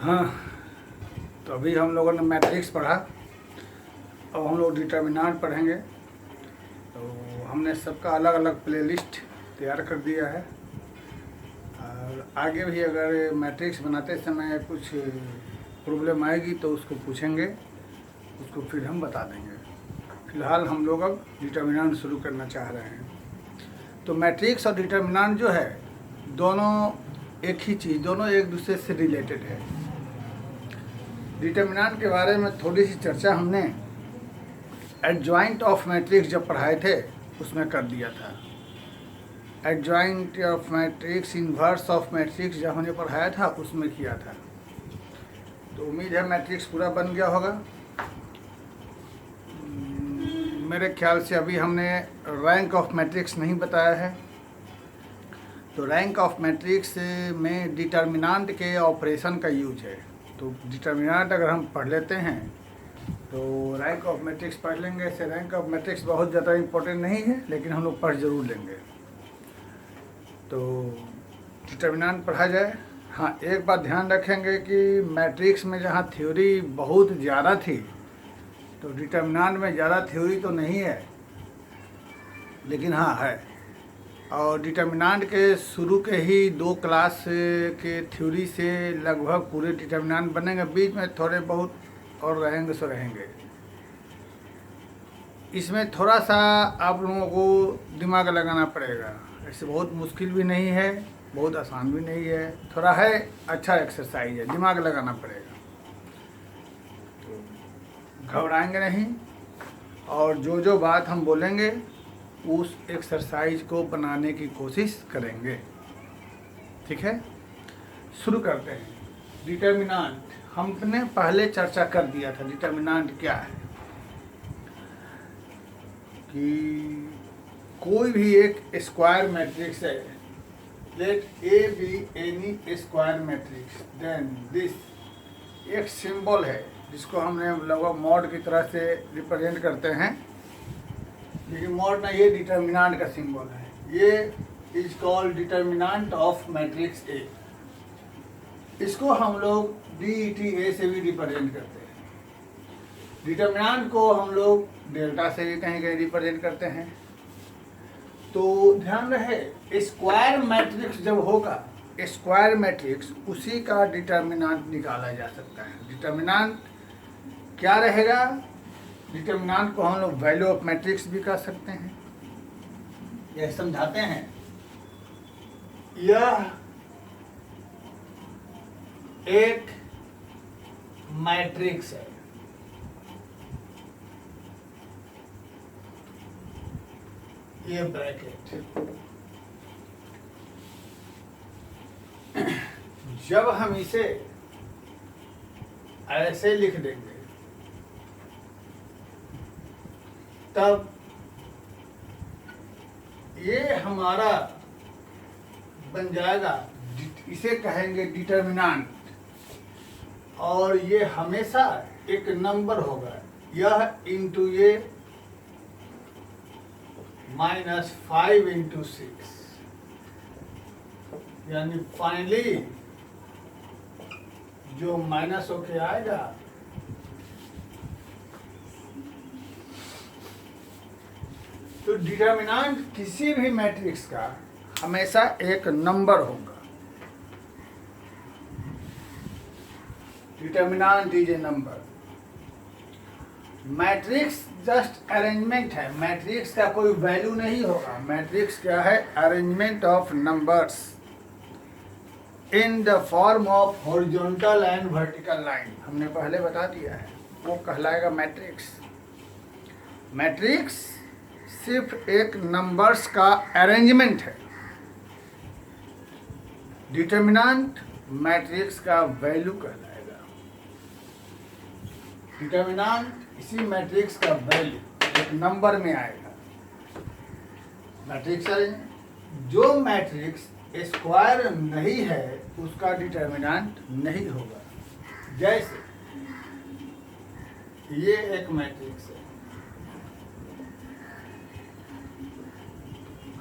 हाँ, तो अभी हम लोगों ने मैट्रिक्स पढ़ा। अब हम लोग डिटर्मिनेंट पढ़ेंगे। तो हमने सबका अलग अलग प्लेलिस्ट तैयार कर दिया है, और आगे भी अगर मैट्रिक्स बनाते समय कुछ प्रॉब्लम आएगी तो उसको पूछेंगे, उसको फिर हम बता देंगे। फिलहाल हम लोग अब डिटर्मिनेंट शुरू करना चाह रहे हैं। तो मैट्रिक्स और डिटर्मिनेंट जो है दोनों एक ही चीज़, दोनों एक दूसरे से रिलेटेड है। डिटर्मिनेंट के बारे में थोड़ी सी चर्चा हमने एडजॉइंट ऑफ मैट्रिक्स जब पढ़ाए थे उसमें कर दिया था। Adjoint of matrix, inverse of matrix जब हमने पढ़ाया था उसमें किया था। तो उम्मीद है मैट्रिक्स पूरा बन गया होगा। मेरे ख्याल से अभी हमने रैंक ऑफ मैट्रिक्स नहीं बताया है। तो रैंक ऑफ मैट्रिक्स में डिटर्मिनेंट के ऑपरेशन का यूज है। तो डिटर्मिनेंट अगर हम पढ़ लेते हैं तो रैंक ऑफ मैट्रिक्स पढ़ लेंगे। ऐसे रैंक ऑफ मैट्रिक्स बहुत ज़्यादा इम्पोर्टेंट नहीं है, लेकिन हम लोग पढ़ जरूर लेंगे। तो डिटर्मिनेंट पढ़ा जाए। हाँ, एक बात ध्यान रखेंगे कि मैट्रिक्स में जहाँ थ्योरी बहुत ज़्यादा थी, तो डिटर्मिनेंट में ज़्यादा थ्योरी तो नहीं है, लेकिन हाँ है। और डिटर्मिनेंट के शुरू के ही 2 क्लास के थ्योरी से लगभग पूरे डिटर्मिनेंट बनेंगे। बीच में थोड़े बहुत और रहेंगे सो रहेंगे। इसमें थोड़ा सा आप लोगों को दिमाग लगाना पड़ेगा। ऐसे बहुत मुश्किल भी नहीं है, बहुत आसान भी नहीं है, थोड़ा है, अच्छा एक्सरसाइज है, दिमाग लगाना पड़ेगा। तो घबराएंगे नहीं, और जो बात हम बोलेंगे उस एक्सरसाइज को बनाने की कोशिश करेंगे। ठीक है, शुरू करते हैं। डिटर्मिनेंट हमने पहले चर्चा कर दिया था। डिटर्मिनेंट क्या है कि कोई भी एक स्क्वायर मैट्रिक्स है, let A B any square matrix, then this एक सिंबल है जिसको हमने लगभग मॉड की तरह से रिप्रेजेंट करते हैं, लेकिन मॉड ना, ये डिटर्मिनेंट का सिंबल है। ये is called determinant of matrix A. इसको हम लोग DETA से भी रिप्रेजेंट करते हैं। डिटर्मिनेंट को हम लोग डेल्टा से भी कहीं कहीं रिप्रेजेंट करते हैं। तो ध्यान रहे, स्क्वायर मैट्रिक्स जब होगा, स्क्वायर मैट्रिक्स, उसी का डिटर्मिनेंट निकाला जा सकता है। डिटर्मिनेंट क्या रहेगा? डिटर्मिनेंट को हम लोग वैल्यू ऑफ मैट्रिक्स भी कह सकते हैं। यह समझाते हैं। यह एक मैट्रिक्स है। ये ब्रैकेट, जब हम इसे ऐसे लिख देंगे तब ये हमारा बन जाएगा, इसे कहेंगे डिटर्मिनेंट, और ये हमेशा एक नंबर होगा। यह इंटू ये -5 इंटू 6, यानी फाइनली जो माइनस होके आएगा तो डिटर्मिनेंट किसी भी मैट्रिक्स का हमेशा एक नंबर होगा। Determinant is a number. Matrix just arrangement है। मैट्रिक्स का कोई वैल्यू नहीं होगा। मैट्रिक्स क्या है? Arrangement of numbers in the form of horizontal and vertical line. हमने पहले बता दिया है, वो कहलाएगा मैट्रिक्स। मैट्रिक्स सिर्फ एक नंबर्स का अरेंजमेंट है। डिटर्मिनेंट मैट्रिक्स का वैल्यू कहलाएगा। डिटर्मिनेंट इसी मैट्रिक्स का वैल्यू एक नंबर में आएगा। मैट्रिक्स जो मैट्रिक्स स्क्वायर नहीं है उसका डिटर्मिनेंट नहीं होगा। जैसे ये एक मैट्रिक्स है,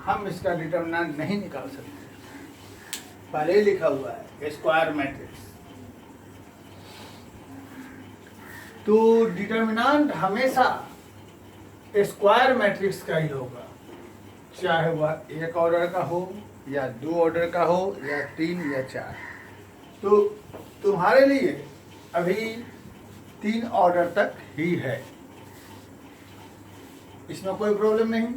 हम इसका डिटर्मिनेंट नहीं निकाल सकते। पहले ही लिखा हुआ है स्क्वायर मैट्रिक्स। तो डिटर्मिनेंट हमेशा स्क्वायर मैट्रिक्स का ही होगा, चाहे वह एक ऑर्डर का हो या दो ऑर्डर का हो या तीन या चार। तो तुम्हारे लिए अभी तीन ऑर्डर तक ही है, इसमें कोई प्रॉब्लम नहीं।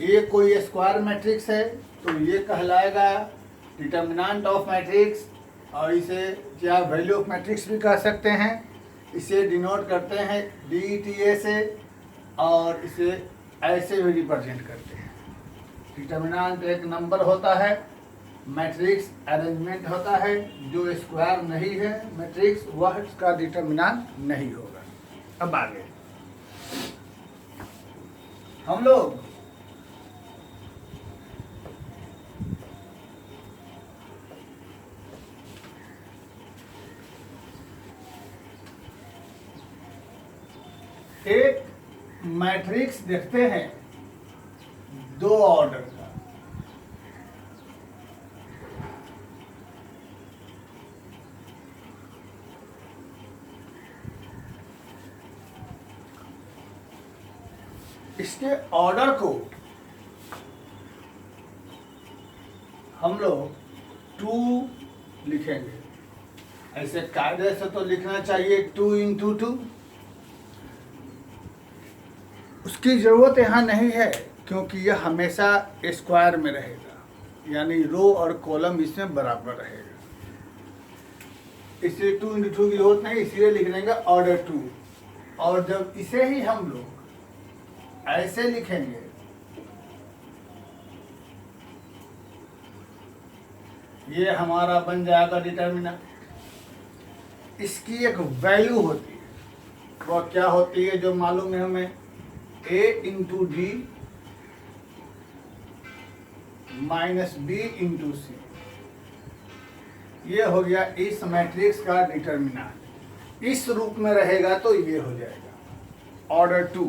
ये कोई स्क्वायर मैट्रिक्स है तो ये कहलाएगा डिटर्मिनेंट ऑफ मैट्रिक्स, और इसे क्या वैल्यू ऑफ मैट्रिक्स भी कह सकते हैं। इसे डिनोट करते हैं DTA से, और इसे ऐसे भी रिप्रेजेंट करते हैं। डिटर्मिनेंट एक नंबर होता है, मैट्रिक्स अरेंजमेंट होता है, जो स्क्वायर नहीं है मैट्रिक्स वह इसका डिटर्मिनेंट नहीं होगा। अब आगे हम लोग एक मैट्रिक्स देखते हैं दो ऑर्डर का। इसके ऑर्डर को हम लोग 2 लिखेंगे। ऐसे कायदे से तो लिखना चाहिए 2 into 2। उसकी ज़रूरत यहाँ नहीं है, क्योंकि यह हमेशा स्क्वायर में रहेगा, यानी रो और कॉलम इसमें बराबर रहेगा। इसलिए 2 into 2 की जरूरत नहीं, इसलिए लिख देंगे ऑर्डर 2। और जब इसे ही हम लोग ऐसे लिखेंगे, ये हमारा बन जाएगा डिटर्मिनेंट। इसकी एक वैल्यू होती है, वह क्या होती है जो मालूम है हमें, A into D minus B into C। ये हो गया इस मैट्रिक्स का डिटर्मिनेंट। इस रूप में रहेगा तो ये हो जाएगा ऑर्डर 2।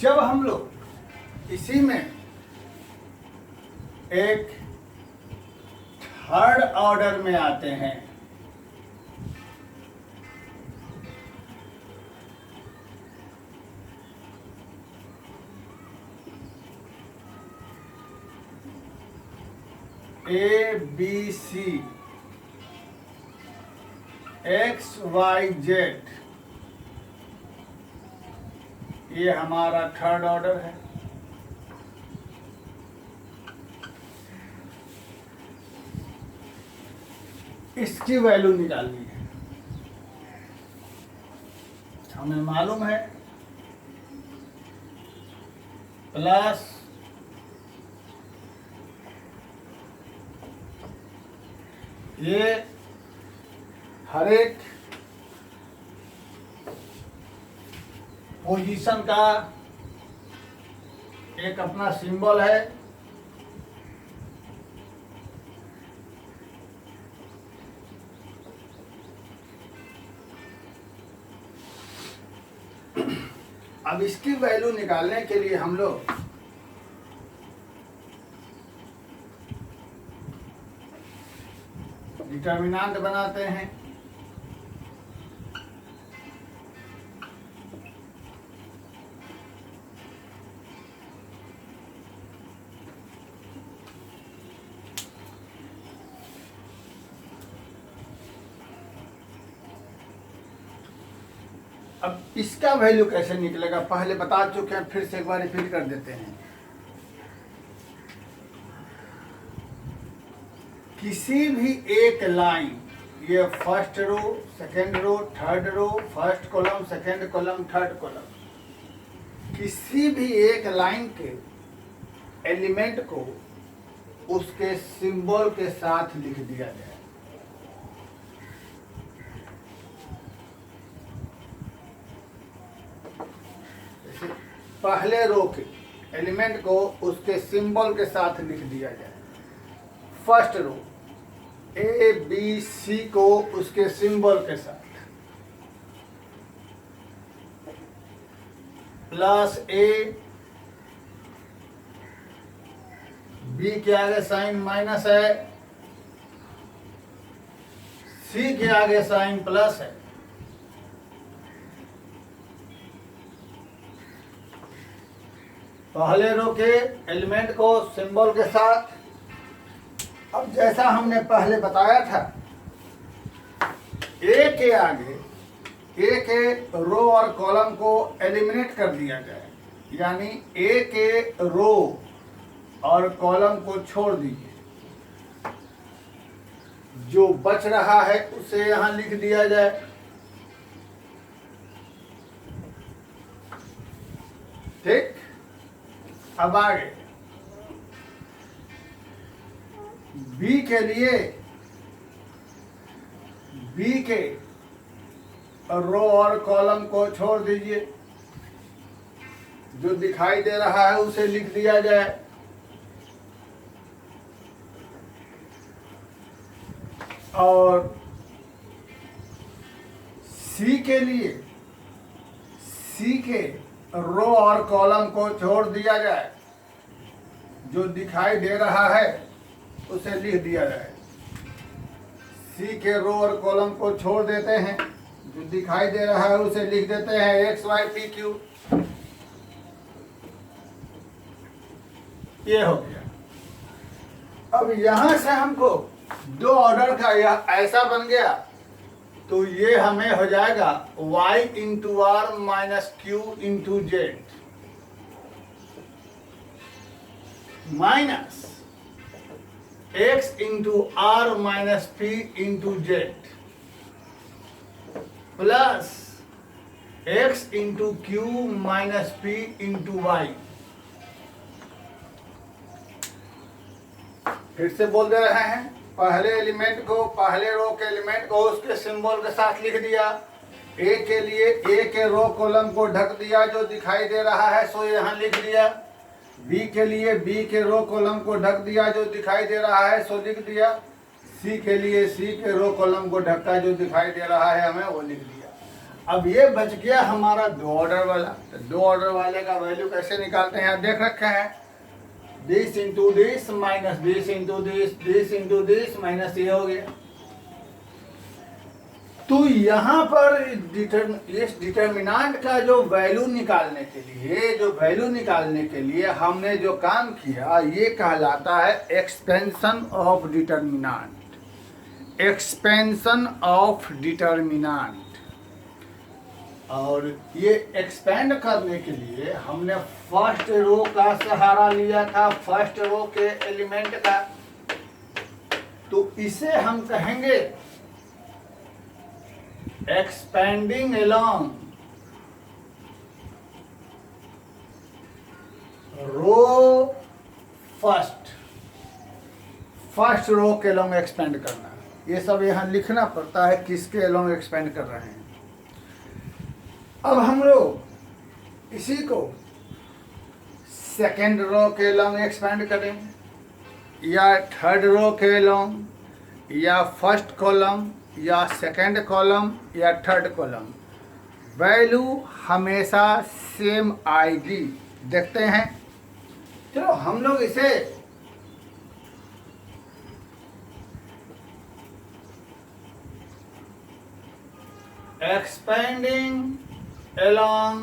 जब हम लोग इसी में एक थर्ड ऑर्डर में आते हैं, ABC XYZ, ये हमारा थर्ड ऑर्डर है। इसकी वैल्यू निकालनी है। हमें मालूम है प्लस ये हर एक पोजीशन का एक अपना सिंबल है। अब इसकी वैल्यू निकालने के लिए हम लोग डिटर्मिनेंट बनाते हैं। अब इसका वैल्यू कैसे निकलेगा पहले बता चुके हैं, फिर से एक बार रिपीट कर देते हैं। किसी भी एक लाइन, ये first row, second row, third row, first column, second column, third column, किसी भी एक लाइन के एलिमेंट को उसके सिंबल के साथ लिख दिया जाए। पहले रो के एलिमेंट को उसके सिंबल के साथ लिख दिया जाए। फर्स्ट रो ABC को उसके सिंबल के साथ, प्लस A, B के आगे साइन माइनस है, C के आगे साइन प्लस है, पहले रो के एलिमेंट को सिंबल के साथ, अब जैसा हमने पहले बताया था, ए के आगे ए के रो और कॉलम को एलिमिनेट कर दिया जाए, यानी ए के रो और कॉलम को छोड़ दीजिए, जो बच रहा है उसे यहां लिख दिया जाए। ठीक, अब आगे बी के लिए बी के रो और कॉलम को छोड़ दीजिए, जो दिखाई दे रहा है उसे लिख दिया जाए। और सी के लिए सी के रो और कॉलम को छोड़ दिया जाए, जो दिखाई दे रहा है उसे लिख दिया जाए। सी के रो और कॉलम को छोड़ देते हैं, जो दिखाई दे रहा है उसे लिख देते हैं एक्स वाई पी क्यू। ये हो गया। अब यहां से हमको दो ऑर्डर का यह ऐसा बन गया, तो ये हमें हो जाएगा y into R minus Q into Z minus x into R minus P into Z plus x into Q minus P into Y. फिर से बोल दे रहे हैं, पहले एलिमेंट को, पहले रो के एलिमेंट को उसके सिंबल के साथ लिख दिया। ए के लिए ए के रो कॉलम को ढक दिया, जो दिखाई दे रहा है सो यहाँ लिख दिया। बी के लिए बी के रो कॉलम को ढक दिया, जो दिखाई दे रहा है सो लिख दिया। सी के लिए सी के रो कॉलम को ढका, जो दिखाई दे रहा है हमें वो लिख दिया। अब ये बच गया हमारा दो ऑर्डर वाला। तो दो ऑर्डर वाले का वैल्यू कैसे निकालते हैं, आप देख रखे हैं। This into this minus this into this this minus ये हो गया। तो यहाँ पर इस डिटर्मिनेंट का जो वैल्यू निकालने के लिए हमने जो काम किया, ये कहलाता है expansion of determinant. Expansion of determinant. और ये एक्सपेंड करने के लिए हमने फर्स्ट रो का सहारा लिया था, फर्स्ट रो के एलिमेंट का। तो इसे हम कहेंगे expanding along row first row के अलोंग एक्सपेंड करना। ये सब यहाँ लिखना पड़ता है किसके अलोंग एक्सपेंड कर रहे हैं। अब हम लोग इसी को सेकेंड रो के अलोंग एक्सपेंड करें, या थर्ड रो के अलोंग, या फर्स्ट कॉलम, या सेकेंड कॉलम, या थर्ड कॉलम। वैल्यू हमेशा सेम आएगी। देखते हैं, चलो हम लोग इसे एक्सपेंडिंग along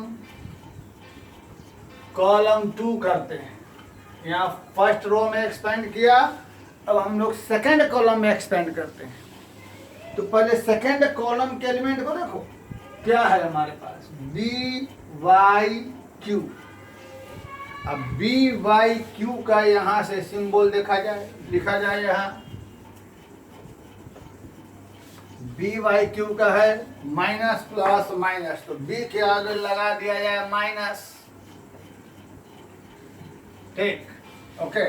कॉलम 2 करते हैं। यहाँ फर्स्ट रो में एक्सपेंड किया, अब हम लोग सेकेंड कॉलम में एक्सपेंड करते हैं। तो पहले सेकेंड कॉलम के एलिमेंट को देखो, क्या है हमारे पास बी वाई क्यू। अब बी वाई क्यू का यहाँ से सिंबल देखा जाए, लिखा जाए यहाँ बी वाई क्यू का है माइनस प्लस माइनस, तो बी के आगे लगा दिया जाए माइनस। ठीक, ओके।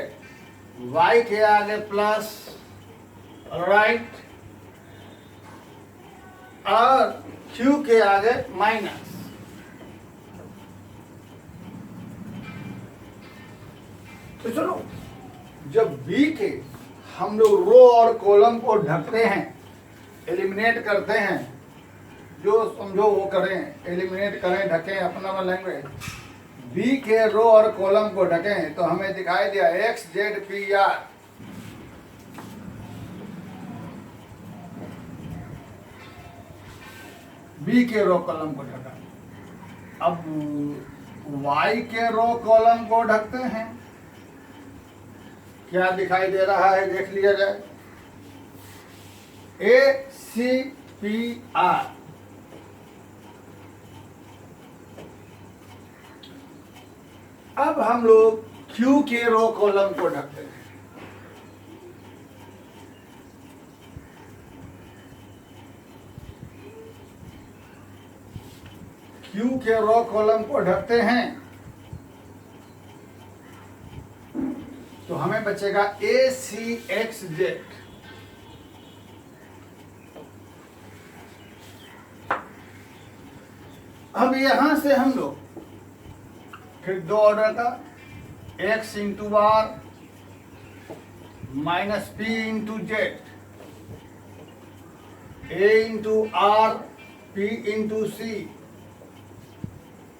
वाई के आगे प्लस, राइट, और क्यू के आगे माइनस। तो चलो, जब बी के हम लोग रो और कॉलम को ढकते हैं, एलिमिनेट करते हैं, जो समझो वो करें, एलिमिनेट करें, ढकें, अपना लैंग्वेज। बी के रो और कॉलम को ढकें तो हमें दिखाई दिया X Z P R. B के रो कॉलम को ढका। अब y के रो कॉलम को ढकते हैं। क्या दिखाई दे रहा है देख लिया जाए। ACPR अब हम लोग Q के रो कॉलम को ढकते हैं। Q के रो कॉलम को ढकते हैं तो हमें बचेगा ACXZ। अब यहां से हम लोग फिर दो ऑर्डर का X into R minus P into Z, A into R P into C,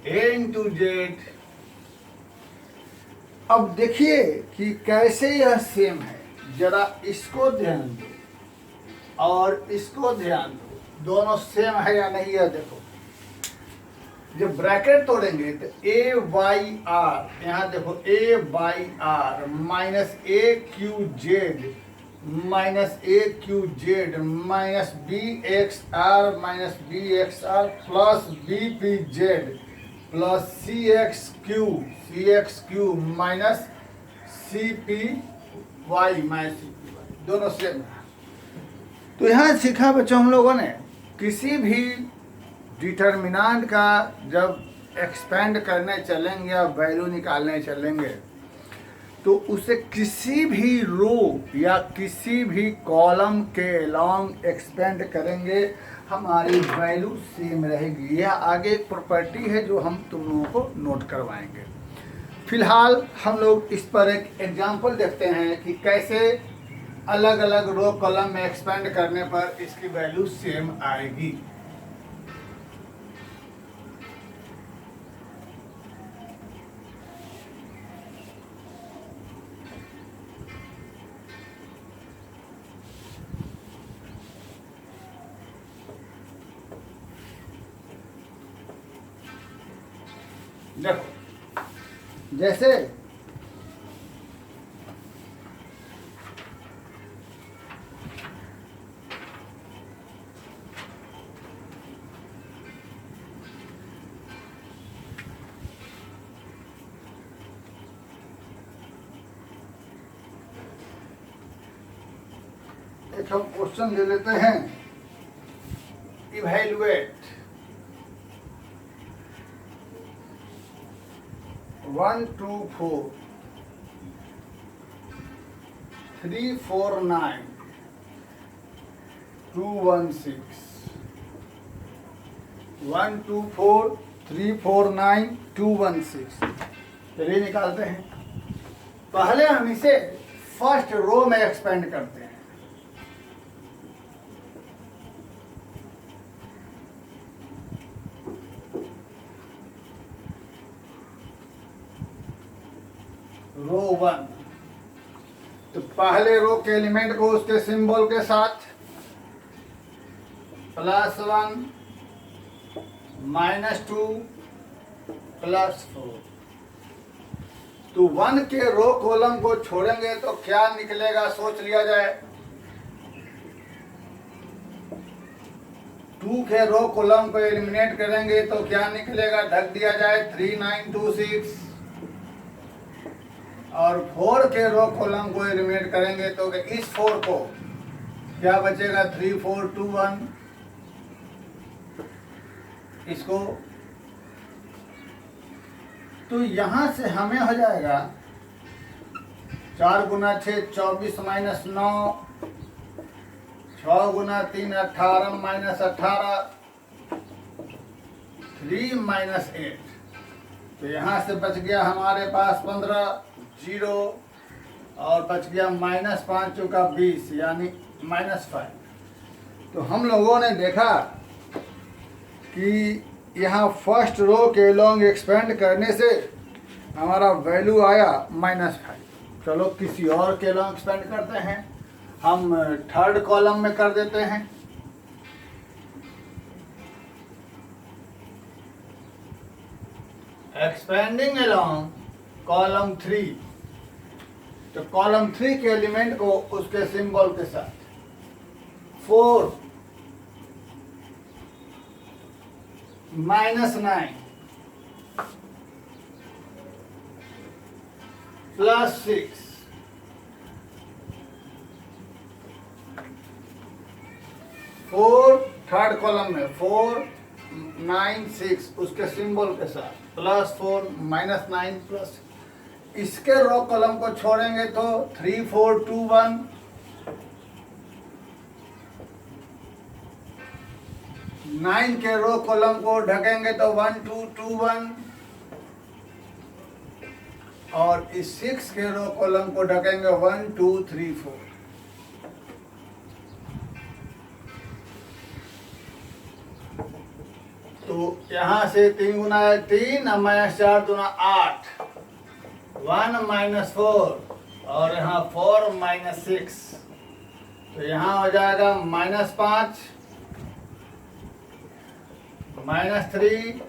A into Z। अब देखिए कि कैसे यह सेम है, जरा इसको ध्यान दो और इसको ध्यान दो, दोनों सेम है या नहीं यह देखो। जब ब्रैकेट तोड़ेंगे तो ए वाई आर, यहाँ देखो A Y R minus A Q Z minus A Q Z minus B X R minus B X R plus B P Z plus C X Q minus C P Y minus C P Y, दोनों same है। तो यहाँ सीखा बच्चों हम लोगों ने, किसी भी डिटर्मिनेंट का जब एक्सपेंड करने चलेंगे या वैल्यू निकालने चलेंगे तो उसे किसी भी रो या किसी भी कॉलम के लॉन्ग एक्सपेंड करेंगे, हमारी वैल्यू सेम रहेगी। यह आगे एक प्रॉपर्टी है जो हम तुम लोगों को नोट करवाएंगे। फिलहाल हम लोग इस पर एक एग्जांपल देखते हैं कि कैसे अलग अलग रो कॉलम में एक्सपेंड करने पर इसकी वैल्यू सेम आएगी। देखो जैसे एक हम क्वेश्चन ले लेते हैं, इवैल्यूएट 1 2 4 3 4 9 2 1 6 1 2 4 3 4 9 2 1 6। चलिए निकालते हैं। पहले हम इसे फर्स्ट रो में एक्सपेंड करते हैं। रो 1, तो पहले रो के एलिमेंट को उसके सिंबल के साथ +1 -2 +4, तो 1 के रो कॉलम को छोड़ेंगे तो क्या निकलेगा सोच लिया जाए। 2 के रो कॉलम को एलिमिनेट करेंगे तो क्या निकलेगा, ढक दिया जाए 3 9 2 6, और 4 के रो कॉलम को एलिमिनेट करेंगे तो इस 4 को क्या बचेगा 3 4 2 1, इसको तो यहां से हमें हो जाएगा 4 गुना 6 24 माइनस 9, 6 गुना 3 18 माइनस 18, 3 माइनस 8, तो यहाँ से बच गया हमारे पास 15 0 और बच गया -5 चौका 20 यानी -5। तो हम लोगों ने देखा कि यहाँ फर्स्ट रो के लॉन्ग एक्सपेंड करने से हमारा वैल्यू आया -5। चलो किसी और के लॉन्ग एक्सपेंड करते हैं, हम थर्ड कॉलम में कर देते हैं। एक्सपेंडिंग अलोंग कॉलम 3, तो कॉलम 3 के एलिमेंट को उसके सिंबल के साथ 4 -9 +6 4 थर्ड कॉलम में 4 9 6 उसके सिंबल के साथ +4 -9 प्लस, इसके रो कॉलम को छोड़ेंगे तो 3 4 2 1, 9 के रो कॉलम को ढकेंगे तो 1 2 2 1, और इस 6 के रो कॉलम को ढकेंगे 1 2 3 4। तो यहाँ से 3 गुना 3 -4 दूना 8, 1 -4 और यहाँ 4 -6, तो यहाँ हो जाएगा -5 -3,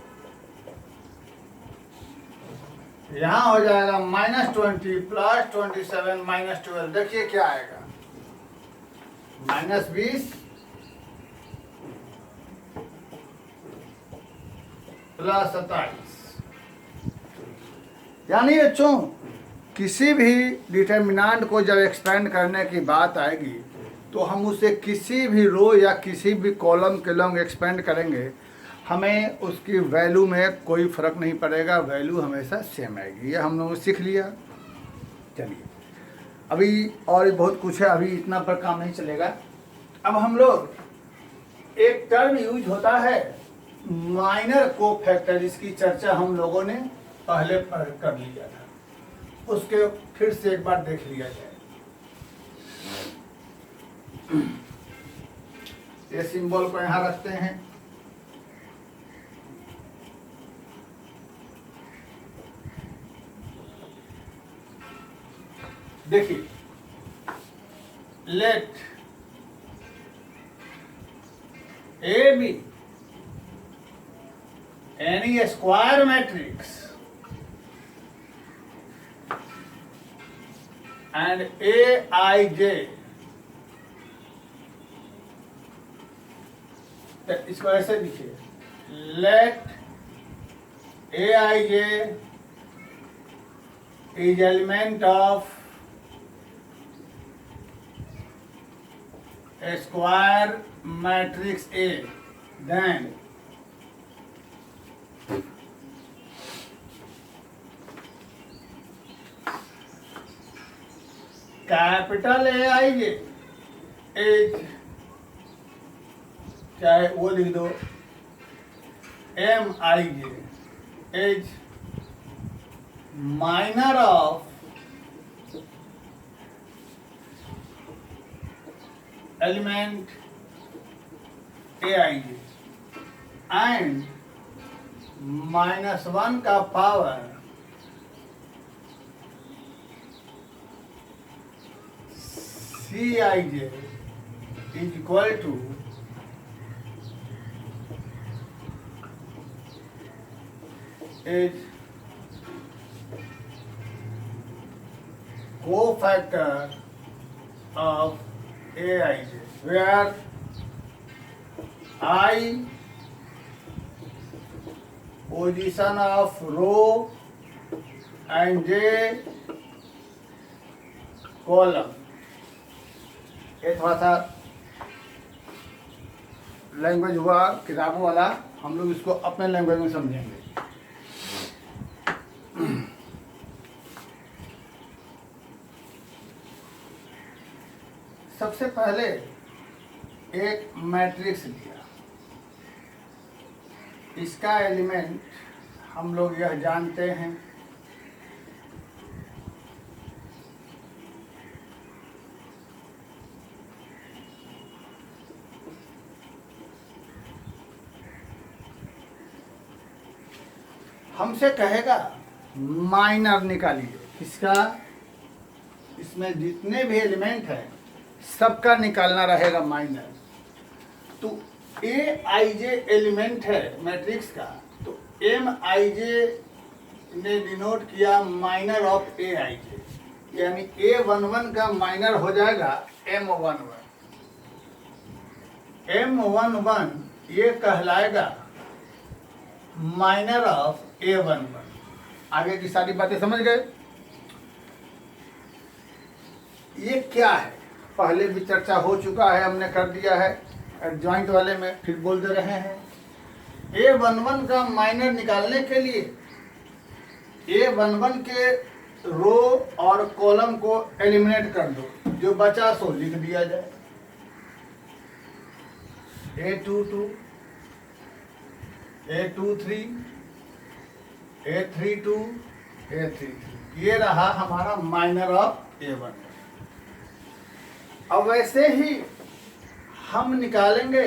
यहाँ हो जाएगा -20 +27 -12, देखिए क्या आएगा -20 +27। यानी बच्चों किसी भी डिटर्मिनेंट को जब एक्सपेंड करने की बात आएगी तो हम उसे किसी भी रो या किसी भी कॉलम के लॉन्ग एक्सपेंड करेंगे, हमें उसकी वैल्यू में कोई फ़र्क नहीं पड़ेगा, वैल्यू हमेशा सेम आएगी। ये हम लोगों ने सीख लिया। चलिए अभी और बहुत कुछ है, अभी इतना पर काम नहीं चलेगा। अब हम लोग एक टर्म यूज होता है माइनर कोफैक्टर, इसकी चर्चा हम लोगों ने पहले कर लिया था, उसके फिर से एक बार देख लिया जाए। ये सिंबल को यहाँ रखते हैं, देखिए let A B any square matrix and Aij, तो इसको ऐसे लिखिए, let Aij is element of a square matrix A, then capital Aij is, चाहे वो लिख दो Mij is minor of element Aij and -1 का power Cij is equal to is cofactor of Aij, where I position of row and J column। ये थोड़ा सा language हुआ किताबों वाला, हम लोग इसको अपने लैंग्वेज में समझेंगे। सबसे पहले एक मैट्रिक्स लिया, इसका एलिमेंट हम लोग यह जानते हैं हमसे कहेगा माइनर निकालिए, किसका, इसमें जितने भी एलिमेंट हैं सबका निकालना रहेगा माइनर। तो Aij एलिमेंट है मैट्रिक्स का, तो Mij ने डिनोट किया माइनर ऑफ ए आई जे, यानी A11 का माइनर हो जाएगा M11। M11 ये कहलाएगा माइनर ऑफ A11। आगे की सारी बातें समझ गए। ये क्या है, पहले भी चर्चा हो चुका है, हमने कर दिया है एडजॉइंट वाले में, फिर बोल दे रहे हैं। A11 का माइनर निकालने के लिए A11 के रो और कॉलम को एलिमिनेट कर दो, जो बचा सो लिख दिया जाए। A22, A23, A32, A33, ये रहा हमारा माइनर ऑफ A11। अब वैसे ही हम निकालेंगे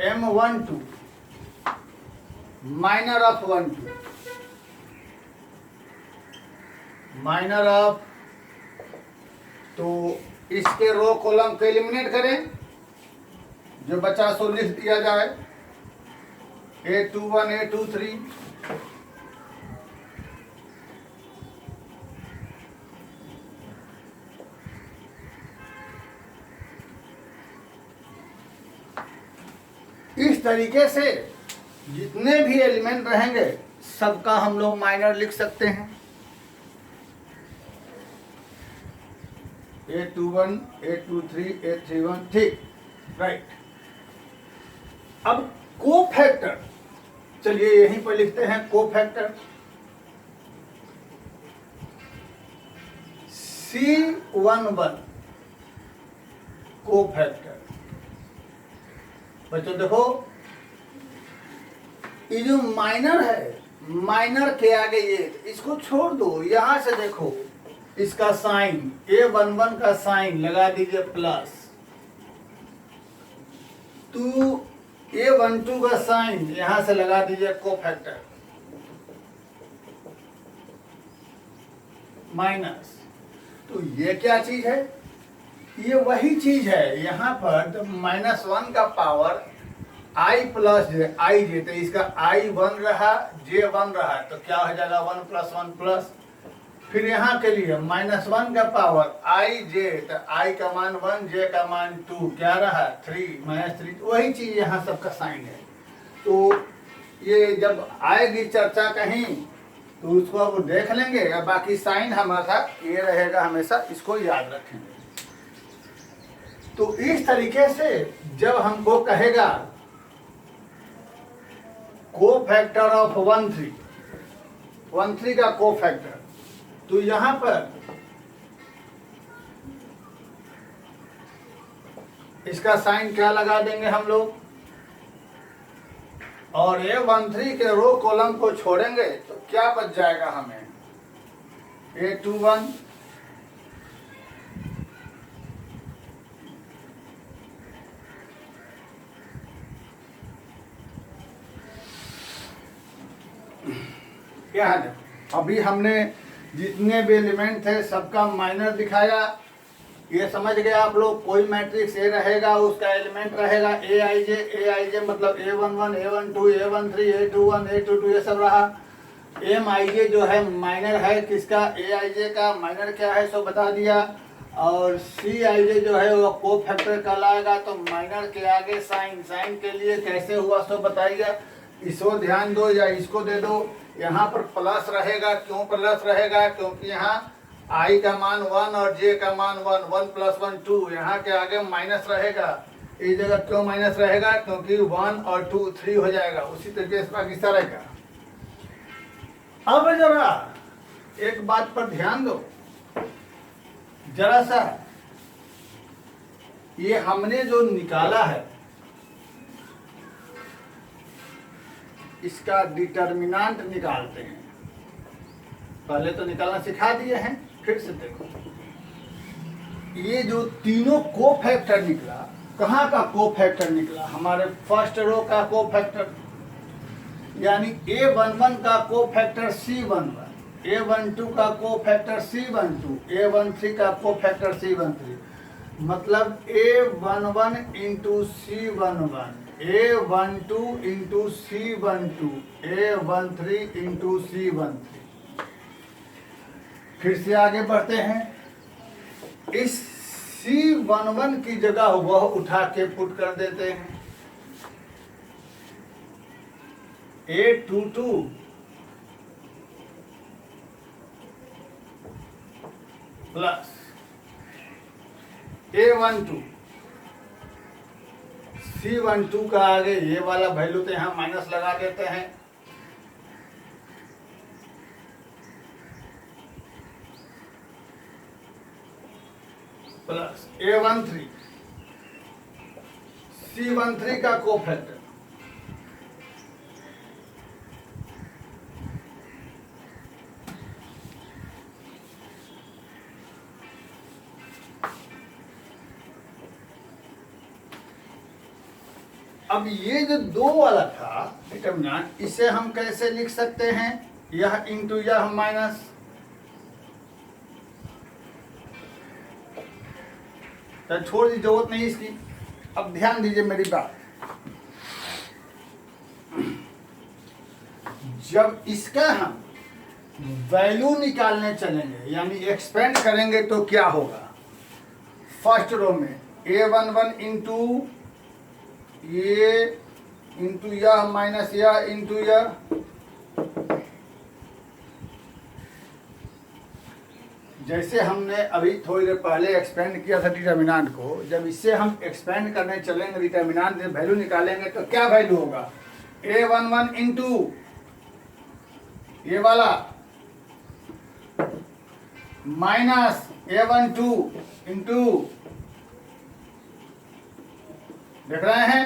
M12 minor of 12, minor of, तो इसके रो कॉलम को एलिमिनेट करें, जो बचा सो लिख दिया जाए। A21, A23, इस तरीके से जितने भी एलिमेंट रहेंगे सबका हम लोग माइनर लिख सकते हैं। A21, A23, A31, ठीक, राइट। अब कोफैक्टर, चलिए यहीं पर लिखते हैं कोफैक्टर। C11 cofactor. बच्चों देखो, ये जो माइनर है, माइनर के आगे ये, इसको छोड़ दो, यहां से देखो इसका साइन, A11 का साइन लगा दीजिए प्लस, तो A12 का साइन यहां से लगा दीजिए कोफैक्टर माइनस। तो ये क्या चीज है, ये वही चीज है। यहाँ पर जब -1 का पावर I प्लस जे, आई जे, तो इसका I1 रहा, J1 रहा, तो क्या हो जाएगा 1 + 1 प्लस। फिर यहाँ के लिए -1 का पावर I J, तो I का मान 1, J का मान 2, क्या रहा 3, -3, वही चीज यहाँ सबका साइन है। तो ये जब आएगी चर्चा कहीं तो उसको अब देख लेंगे, या बाकी साइन हमारा ये रहेगा, हमेशा इसको याद रखेंगे। तो इस तरीके से जब हमको कहेगा कोफैक्टर ऑफ 13 का कोफैक्टर, तो यहां पर इसका साइन क्या लगा देंगे हम लोग, और A13 के रो कॉलम को छोड़ेंगे तो क्या बच जाएगा हमें, A21, क्या है। अभी हमने जितने भी एलिमेंट थे सबका माइनर दिखाया, ये समझ गए आप लोग। कोई मैट्रिक्स ए रहेगा, उसका एलिमेंट रहेगा A मतलब A11, A12, A13, A21, A22, ये सब रहा। MIJ जो है माइनर है किसका, AIJ का। माइनर क्या है सो बता दिया। और CIJ जो है वो कोफैक्टर कहलाएगा, तो माइनर के आगे साइन, साइन के लिए कैसे हुआ सो बताइए। इसको ध्यान दो या इसको दे दो। यहाँ पर प्लस रहेगा, क्यों प्लस रहेगा, क्योंकि यहाँ I का मान 1 और J का मान 1, 1 + 1 2, यहाँ के आगे माइनस रहेगा। इस जगह क्यों माइनस रहेगा, क्योंकि 1 और 2 3 हो जाएगा। उसी तरीके से बाकी सारा रहेगा। अब जरा एक बात पर ध्यान दो, जरा सा ये हमने जो निकाला है इसका डिटर्मिनेंट निकालते हैं। पहले तो निकालना सिखा दिए हैं, फिर से देखो। ये जो तीनों कोफैक्टर निकला, कहाँ का कोफैक्टर निकला, हमारे फर्स्ट रो का कोफैक्टर, यानी A11 का कोफैक्टर C11, A12 का कोफैक्टर C12, A13 का कोफैक्टर C13, मतलब A11 × C11 A12 into C12, A13 into C13। फिर से आगे बढ़ते हैं, इस C11 की जगह वह उठा के पुट कर देते हैं। A22 प्लस A12, C12 का आगे ये वाला वैल्यू तो यहाँ माइनस लगा देते हैं, प्लस A13, C13 का कोफैक्टर, अब ये जो दो वाला था डिटरमिनेंट, इसे हम कैसे लिख सकते हैं, यह इंटू यह माइनस, तो छोड़ दी, जरूरत नहीं इसकी। अब ध्यान दीजिए मेरी बात, जब इसका हम वैल्यू निकालने चलेंगे यानी एक्सपेंड करेंगे तो क्या होगा, फर्स्ट रो में A11 इंटू ये इंटू यह माइनस यह इंटू यह, जैसे हमने अभी थोड़ी देर पहले एक्सपेंड किया था डिटरमिनेंट को, जब इससे हम एक्सपेंड करने चलेंगे डिटरमिनेंट वैल्यू निकालेंगे तो क्या वैल्यू होगा, A11 इंटू ये वाला माइनस A12 इंटू, देख रहे हैं,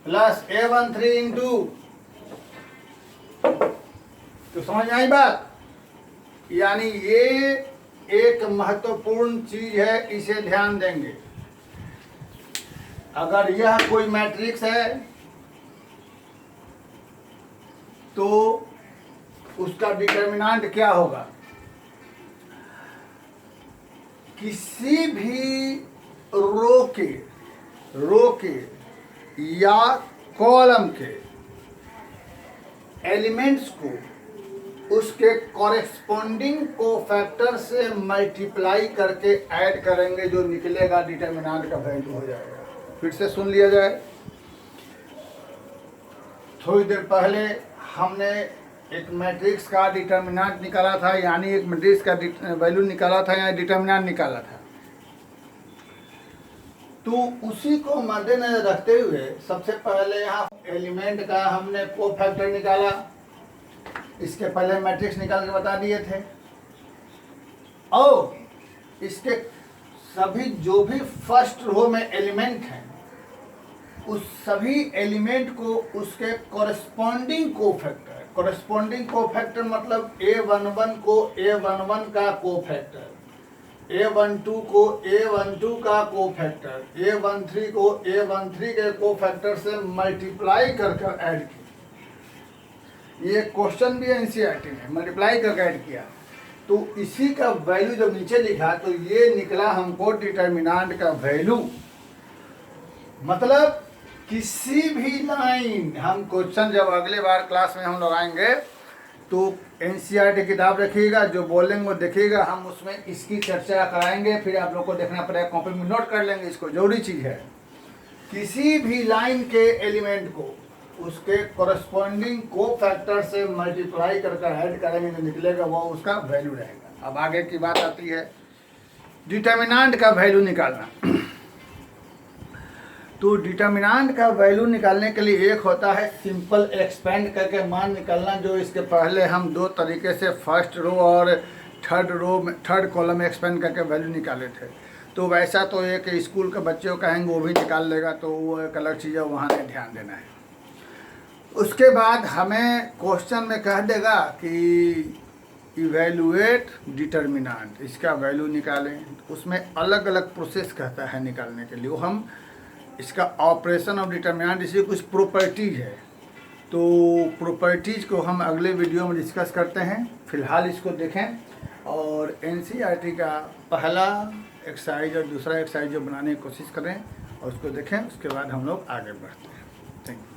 प्लस A13 इंटू, तो समझ में आई बात। यानी ये एक महत्वपूर्ण चीज है, इसे ध्यान देंगे। अगर यह कोई मैट्रिक्स है तो उसका डिटरमिनेंट क्या होगा, किसी भी रो के या कॉलम के एलिमेंट्स को उसके कॉरेस्पॉन्डिंग कोफैक्टर से मल्टीप्लाई करके ऐड करेंगे, जो निकलेगा डिटरमिनेंट का वैल्यू हो जाएगा। फिर से सुन लिया जाए, थोड़ी देर पहले हमने एक मैट्रिक्स का डिटरमिनेंट निकाला था, यानी एक मैट्रिक्स का वैल्यू निकाला था या डिटरमिनेंट निकाला था। तो उसी को मद्देनजर रखते हुए सबसे पहले यहाँ एलिमेंट का हमने कोफैक्टर निकाला, इसके पहले मैट्रिक्स निकाल के बता दिए थे, और इसके सभी जो भी फर्स्ट रो में एलिमेंट हैं उस सभी एलिमेंट को उसके कॉरेस्पॉन्डिंग कोफैक्टर मतलब A11 को A11 का कोफैक्टर, A12 को A12 का कोफैक्टर, A13 को A13 के कोफैक्टर से मल्टीप्लाई कर ऐड किया। ये क्वेश्चन भी एनसीईआरटी में मल्टीप्लाई करके ऐड किया, तो इसी का वैल्यू जब नीचे लिखा तो ये निकला हमको डिटरमिनेंट का वैल्यू। मतलब किसी भी लाइन, हम क्वेश्चन जब अगले बार क्लास में हम लगाएंगे तो एनसीईआरटी किताब रखिएगा, जो बोलेंगे वो देखिएगा, हम उसमें इसकी चर्चा कराएंगे, फिर आप लोग को देखना पड़ेगा, कॉपी में नोट कर लेंगे इसको, जरूरी चीज़ है। किसी भी लाइन के एलिमेंट को उसके कॉरेस्पॉन्डिंग कोफैक्टर से मल्टीप्लाई करके ऐड करेंगे, जो निकलेगा वो उसका वैल्यू रहेगा। अब आगे की बात आती है डिटरमिनेंट का वैल्यू निकालना। तो डिटरमिनेंट का वैल्यू निकालने के लिए एक होता है सिंपल एक्सपेंड करके मान निकालना, जो इसके पहले हम दो तरीके से फर्स्ट रो और थर्ड कॉलम में एक्सपेंड करके वैल्यू निकाले थे। तो वैसा तो एक स्कूल के बच्चे को कहेंगे वो भी निकाल लेगा, तो वो एक अलग चीज़ है, वहाँ नहीं ध्यान देना है। उसके बाद हमें क्वेश्चन में कह देगा कि इवेलुएट डिटरमिनेंट, इसका वैल्यू निकालें। उसमें अलग अलग प्रोसेस कहता है निकालने के लिए, वो हम इसका ऑपरेशन ऑफ डिटरमिनेंट, इसकी कुछ प्रॉपर्टीज है, तो प्रॉपर्टीज़ को हम अगले वीडियो में डिस्कस करते हैं। फिलहाल इसको देखें और एनसीईआरटी का पहला एक्सरसाइज और दूसरा एक्सरसाइज जो बनाने की कोशिश करें और उसको देखें, उसके बाद हम लोग आगे बढ़ते हैं। Thank you.